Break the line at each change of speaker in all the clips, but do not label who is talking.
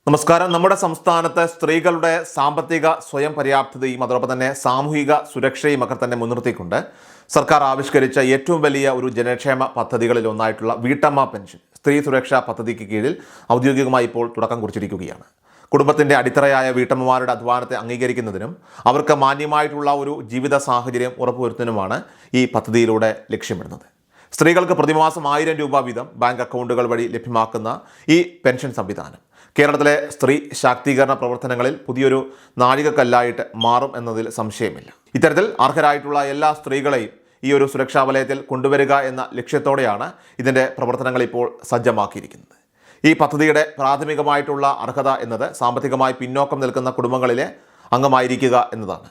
നമസ്കാരം. നമ്മുടെ സംസ്ഥാനത്ത് സ്ത്രീകളുടെ സാമ്പത്തിക സ്വയം പര്യാപ്തതയും അതോടൊപ്പം തന്നെ സാമൂഹിക സുരക്ഷയും ഒക്കെ തന്നെ മുൻനിർത്തിക്കൊണ്ട് സർക്കാർ ആവിഷ്കരിച്ച ഏറ്റവും വലിയ ഒരു ജനക്ഷേമ പദ്ധതികളിൽ ഒന്നായിട്ടുള്ള വീട്ടമ്മ പെൻഷൻ സ്ത്രീ സുരക്ഷാ പദ്ധതിക്ക് കീഴിൽ ഔദ്യോഗികമായി ഇപ്പോൾ തുടക്കം കുറിച്ചിരിക്കുകയാണ്. കുടുംബത്തിൻ്റെ അടിത്തറയായ വീട്ടമ്മമാരുടെ അധ്വാനത്തെ അംഗീകരിക്കുന്നതിനും അവർക്ക് മാന്യമായിട്ടുള്ള ഒരു ജീവിത സാഹചര്യം ഉറപ്പുവരുത്തുന്നതിനുമാണ് ഈ പദ്ധതിയിലൂടെ ലക്ഷ്യമിടുന്നത്. സ്ത്രീകൾക്ക് പ്രതിമാസം 1000 രൂപ വീതം ബാങ്ക് അക്കൗണ്ടുകൾ വഴി ലഭ്യമാക്കുന്ന ഈ പെൻഷൻ സംവിധാനം കേരളത്തിലെ സ്ത്രീ ശാക്തീകരണ പ്രവർത്തനങ്ങളിൽ പുതിയൊരു നാഴികക്കല്ലായിട്ട് മാറും എന്നതിൽ സംശയമില്ല. ഇത്തരത്തിൽ അർഹരായിട്ടുള്ള എല്ലാ സ്ത്രീകളെയും ഈ ഒരു സുരക്ഷാ വലയത്തിൽ കൊണ്ടുവരിക എന്ന ലക്ഷ്യത്തോടെയാണ് ഇതിൻ്റെ പ്രവർത്തനങ്ങൾ ഇപ്പോൾ സജ്ജമാക്കിയിരിക്കുന്നത്. ഈ പദ്ധതിയുടെ പ്രാഥമികമായിട്ടുള്ള അർഹത എന്നത് സാമ്പത്തികമായി പിന്നോക്കം നിൽക്കുന്ന കുടുംബങ്ങളിലെ അംഗമായിരിക്കുക എന്നതാണ്.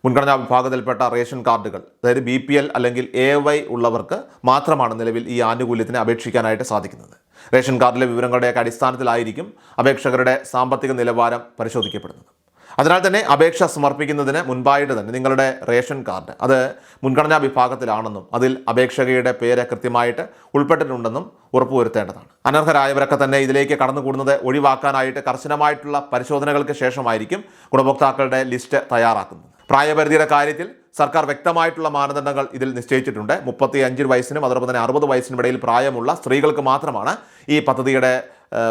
മുൻഗണനാ വിഭാഗത്തിൽപ്പെട്ട റേഷൻ കാർഡുകൾ, അതായത് BPL അല്ലെങ്കിൽ AY ഉള്ളവർക്ക് മാത്രമാണ് നിലവിൽ ഈ ആനുകൂല്യത്തിന് അപേക്ഷിക്കാനായിട്ട് സാധിക്കുന്നത്. റേഷൻ കാർഡിലെ വിവരങ്ങളുടെയൊക്കെ അടിസ്ഥാനത്തിലായിരിക്കും അപേക്ഷകരുടെ സാമ്പത്തിക നിലവാരം പരിശോധിക്കപ്പെടുന്നത്. അതിനാൽ തന്നെ അപേക്ഷ സമർപ്പിക്കുന്നതിന് മുൻപായിട്ട് തന്നെ നിങ്ങളുടെ റേഷൻ കാർഡ് അത് മുൻഗണനാ വിഭാഗത്തിലാണെന്നും അതിൽ അപേക്ഷകയുടെ പേര് കൃത്യമായിട്ട് ഉൾപ്പെട്ടിട്ടുണ്ടെന്നും ഉറപ്പുവരുത്തേണ്ടതാണ്. അനർഹരായവരൊക്കെ തന്നെ ഇതിലേക്ക് കടന്നുകൂടുന്നത് ഒഴിവാക്കാനായിട്ട് കർശനമായിട്ടുള്ള പരിശോധനകൾക്ക് ശേഷമായിരിക്കും ഗുണഭോക്താക്കളുടെ ലിസ്റ്റ് തയ്യാറാക്കുന്നത്. പ്രായപരിധിയുടെ കാര്യത്തിൽ സർക്കാർ വ്യക്തമായിട്ടുള്ള മാനദണ്ഡങ്ങൾ ഇതിൽ നിശ്ചയിച്ചിട്ടുണ്ട്. 35 വയസ്സിനും അതോടൊപ്പം തന്നെ 60 വയസ്സിനും ഇടയിൽ പ്രായമുള്ള സ്ത്രീകൾക്ക് മാത്രമാണ് ഈ പദ്ധതിയുടെ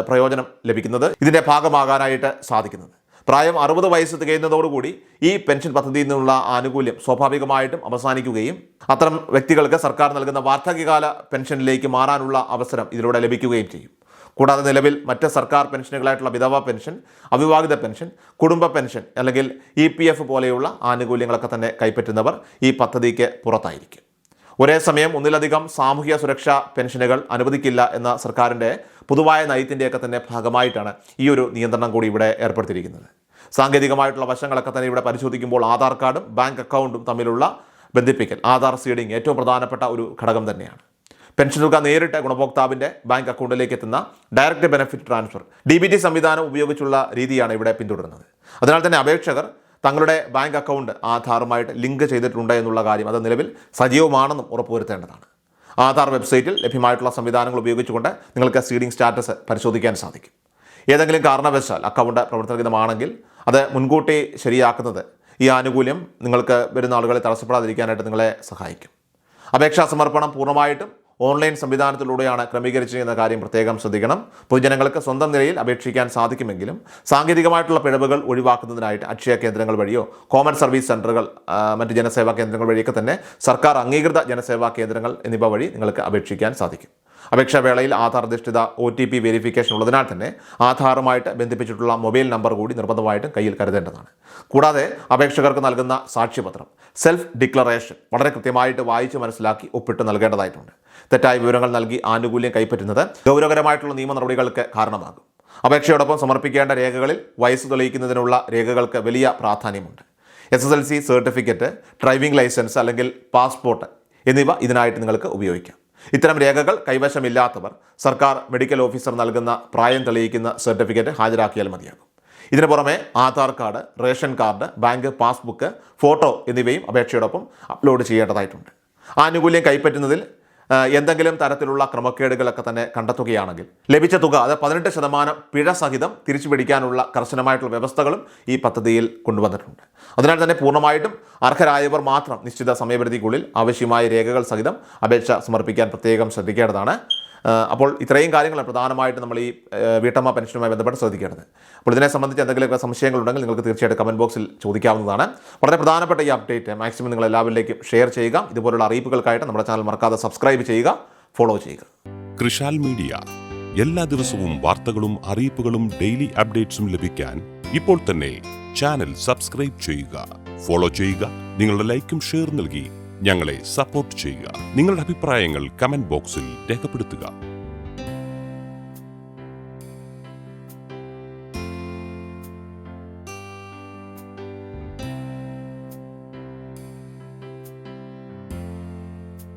പ്രയോജനം ലഭിക്കുന്നത്, ഇതിൻ്റെ ഭാഗമാകാനായിട്ട് സാധിക്കുന്നത്. പ്രായം 60 വയസ്സ് തികയുന്നതോടുകൂടി ഈ പെൻഷൻ പദ്ധതിയിൽ നിന്നുള്ള ആനുകൂല്യം സ്വാഭാവികമായിട്ടും അവസാനിക്കുകയും അത്തരം വ്യക്തികൾക്ക് സർക്കാർ നൽകുന്ന വാർദ്ധക്യകാല പെൻഷനിലേക്ക് മാറാനുള്ള അവസരം ഇതിലൂടെ ലഭിക്കുകയും ചെയ്യും. കൂടാതെ നിലവിൽ മറ്റ് സർക്കാർ പെൻഷനുകളായിട്ടുള്ള വിധവ പെൻഷൻ, അവിവാഹിത പെൻഷൻ, കുടുംബ പെൻഷൻ അല്ലെങ്കിൽ EPF പോലെയുള്ള ആനുകൂല്യങ്ങളൊക്കെ തന്നെ കൈപ്പറ്റുന്നവർ ഈ പദ്ധതിക്ക് പുറത്തായിരിക്കും. ഒരേ സമയം ഒന്നിലധികം സാമൂഹിക സുരക്ഷാ പെൻഷനുകൾ അനുവദിക്കില്ല എന്ന സർക്കാരിൻ്റെ പൊതുവായ നയത്തിൻ്റെയൊക്കെ തന്നെ ഭാഗമായിട്ടാണ് ഈ ഒരു നിയന്ത്രണം കൂടി ഇവിടെ ഏർപ്പെടുത്തിയിരിക്കുന്നത്. സാങ്കേതികമായിട്ടുള്ള വശങ്ങളൊക്കെ തന്നെ ഇവിടെ പരിശോധിക്കുമ്പോൾ ആധാർ കാർഡും ബാങ്ക് അക്കൗണ്ടും തമ്മിലുള്ള ബന്ധിപ്പിക്കൽ, ആധാർ സീഡിംഗ് ഏറ്റവും പ്രധാനപ്പെട്ട ഒരു ഘടകം തന്നെയാണ്. പെൻഷൻ തുക നേരിട്ട് ഗുണഭോക്താവിൻ്റെ ബാങ്ക് അക്കൗണ്ടിലേക്ക് എത്തുന്ന ഡയറക്റ്റ് ബെനിഫിറ്റ് ട്രാൻസ്ഫർ DBT സംവിധാനം ഉപയോഗിച്ചുള്ള രീതിയാണ് ഇവിടെ പിന്തുടരുന്നത്. അതിനാൽ തന്നെ അപേക്ഷകർ തങ്ങളുടെ ബാങ്ക് അക്കൗണ്ട് ആധാറുമായിട്ട് ലിങ്ക് ചെയ്തിട്ടുണ്ട് എന്നുള്ള കാര്യം അത് നിലവിൽ സജീവമാണെന്നും ഉറപ്പുവരുത്തേണ്ടതാണ്. ആധാർ വെബ്സൈറ്റിൽ ലഭ്യമായിട്ടുള്ള സംവിധാനങ്ങൾ ഉപയോഗിച്ചുകൊണ്ട് നിങ്ങൾക്ക് സീഡിംഗ് സ്റ്റാറ്റസ് പരിശോധിക്കാൻ സാധിക്കും. ഏതെങ്കിലും കാരണവശാൽ അക്കൗണ്ട് പ്രവർത്തനരഹിതമാണെങ്കിൽ അത് മുൻകൂട്ടി ശരിയാക്കുന്നത് ഈ ആനുകൂല്യം നിങ്ങൾക്ക് വരുന്ന ആളുകളെ തടസ്സപ്പെടാതിരിക്കാനായിട്ട് നിങ്ങളെ സഹായിക്കും. അപേക്ഷാ സമർപ്പണം പൂർണ്ണമായിട്ടും ഓൺലൈൻ സംവിധാനത്തിലൂടെയാണ് ക്രമീകരിച്ചിരിക്കുന്ന കാര്യം പ്രത്യേകം ശ്രദ്ധിക്കണം. പൊതുജനങ്ങൾക്ക് സ്വന്തം നിലയിൽ അപേക്ഷിക്കാൻ സാധിക്കുമെങ്കിലും സാങ്കേതികമായിട്ടുള്ള പിഴവുകൾ ഒഴിവാക്കുന്നതിനായിട്ട് അക്ഷയ കേന്ദ്രങ്ങൾ വഴിയോ കോമൺ സർവീസ് സെൻ്ററുകൾ, മറ്റ് ജനസേവാ കേന്ദ്രങ്ങൾ വഴിയൊക്കെ തന്നെ സർക്കാർ അംഗീകൃത ജനസേവാ കേന്ദ്രങ്ങൾ എന്നിവ വഴി നിങ്ങൾക്ക് അപേക്ഷിക്കാൻ സാധിക്കും. അപേക്ഷാ വേളയിൽ ആധാർ അധിഷ്ഠിത OTP വെരിഫിക്കേഷൻ ഉള്ളതിനാൽ തന്നെ ആധാറുമായിട്ട് ബന്ധിപ്പിച്ചിട്ടുള്ള മൊബൈൽ നമ്പർ കൂടി നിർബന്ധമായിട്ടും കയ്യിൽ കരുതേണ്ടതാണ്. കൂടാതെ അപേക്ഷകർക്ക് നൽകുന്ന സാക്ഷ്യപത്രം, സെൽഫ് ഡിക്ലറേഷൻ വളരെ കൃത്യമായിട്ട് വായിച്ച് മനസ്സിലാക്കി ഒപ്പിട്ട് നൽകേണ്ടതായിട്ടുണ്ട്. തെറ്റായ വിവരങ്ങൾ നൽകി ആനുകൂല്യം കൈപ്പറ്റുന്നത് ഗൗരവകരമായിട്ടുള്ള നിയമ നടപടികൾക്ക് കാരണമാകും. അപേക്ഷയോടൊപ്പം സമർപ്പിക്കേണ്ട രേഖകളിൽ വയസ്സ് തെളിയിക്കുന്നതിനുള്ള രേഖകൾക്ക് വലിയ പ്രാധാന്യമുണ്ട്. SSLC സർട്ടിഫിക്കറ്റ്, ഡ്രൈവിംഗ് ലൈസൻസ് അല്ലെങ്കിൽ പാസ്പോർട്ട് എന്നിവ ഇതിനായിട്ട് നിങ്ങൾക്ക് ഉപയോഗിക്കാം. ഇത്തരം രേഖകൾ കൈവശമില്ലാത്തവർ സർക്കാർ മെഡിക്കൽ ഓഫീസർ നൽകുന്ന പ്രായം തെളിയിക്കുന്ന സർട്ടിഫിക്കറ്റ് ഹാജരാക്കിയാൽ മതിയാകും. ഇതിനു പുറമെ Aadhaar card, ration card, bank passbook, photo എന്നിവയും അപേക്ഷയോടൊപ്പം അപ്ലോഡ് ചെയ്യേണ്ടതായിട്ടുണ്ട്. ആനുകൂല്യം കൈപ്പറ്റുന്നതിൽ എന്തെങ്കിലും തരത്തിലുള്ള ക്രമക്കേടുകളൊക്കെ തന്നെ കണ്ടെത്തുകയാണെങ്കിൽ ലഭിച്ച തുക അത് 18% പിഴ സഹിതം തിരിച്ചു പിടിക്കാനുള്ള കർശനമായിട്ടുള്ള വ്യവസ്ഥകളും ഈ പദ്ധതിയിൽ കൊണ്ടുവന്നിട്ടുണ്ട്. അതിനാൽ തന്നെ പൂർണ്ണമായിട്ടും അർഹരായവർ മാത്രം നിശ്ചിത സമയപരിധിക്കുള്ളിൽ ആവശ്യമായ രേഖകൾ സഹിതം അപേക്ഷ സമർപ്പിക്കാൻ പ്രത്യേകം ശ്രദ്ധിക്കേണ്ടതാണ്. അപ്പോൾ ഇത്രയും കാര്യങ്ങളാണ് പ്രധാനമായിട്ട് നമ്മൾ ഈ വീട്ടമ്മ പെൻഷനുമായി ബന്ധപ്പെട്ട് ശ്രദ്ധിക്കേണ്ടത്. അപ്പോൾ ഇതിനെ സംബന്ധിച്ച് എന്തെങ്കിലുമൊക്കെ സംശയങ്ങളുണ്ടെങ്കിൽ നിങ്ങൾക്ക് തീർച്ചയായിട്ടും കമൻറ്റ് ബോക്സിൽ ചോദിക്കാവുന്നതാണ്. വളരെ പ്രധാനപ്പെട്ട ഈ അപ്ഡേറ്റ് മാക്സിമം നിങ്ങൾ എല്ലാവരിലേക്കും ഷെയർ ചെയ്യുക. ഇതുപോലുള്ള അറിയിപ്പുകൾക്കായിട്ട് നമ്മുടെ ചാനൽ മറക്കാതെ സബ്സ്ക്രൈബ് ചെയ്യുക, ഫോളോ ചെയ്യുക.
കൃഷാൽ മീഡിയ എല്ലാ ദിവസവും വാർത്തകളും അറിയിപ്പുകളും ഡെയിലി അപ്ഡേറ്റ്സും ലഭിക്കാൻ ഇപ്പോൾ തന്നെ ചാനൽ സബ്സ്ക്രൈബ് ചെയ്യുക, ഫോളോ ചെയ്യുക. നിങ്ങളുടെ ലൈക്കും ഷെയർ നൽകി ഞങ്ങളെ സപ്പോർട്ട് ചെയ്യുക. നിങ്ങളുടെ അഭിപ്രായങ്ങൾ കമന്റ് ബോക്സിൽ രേഖപ്പെടുത്തുക.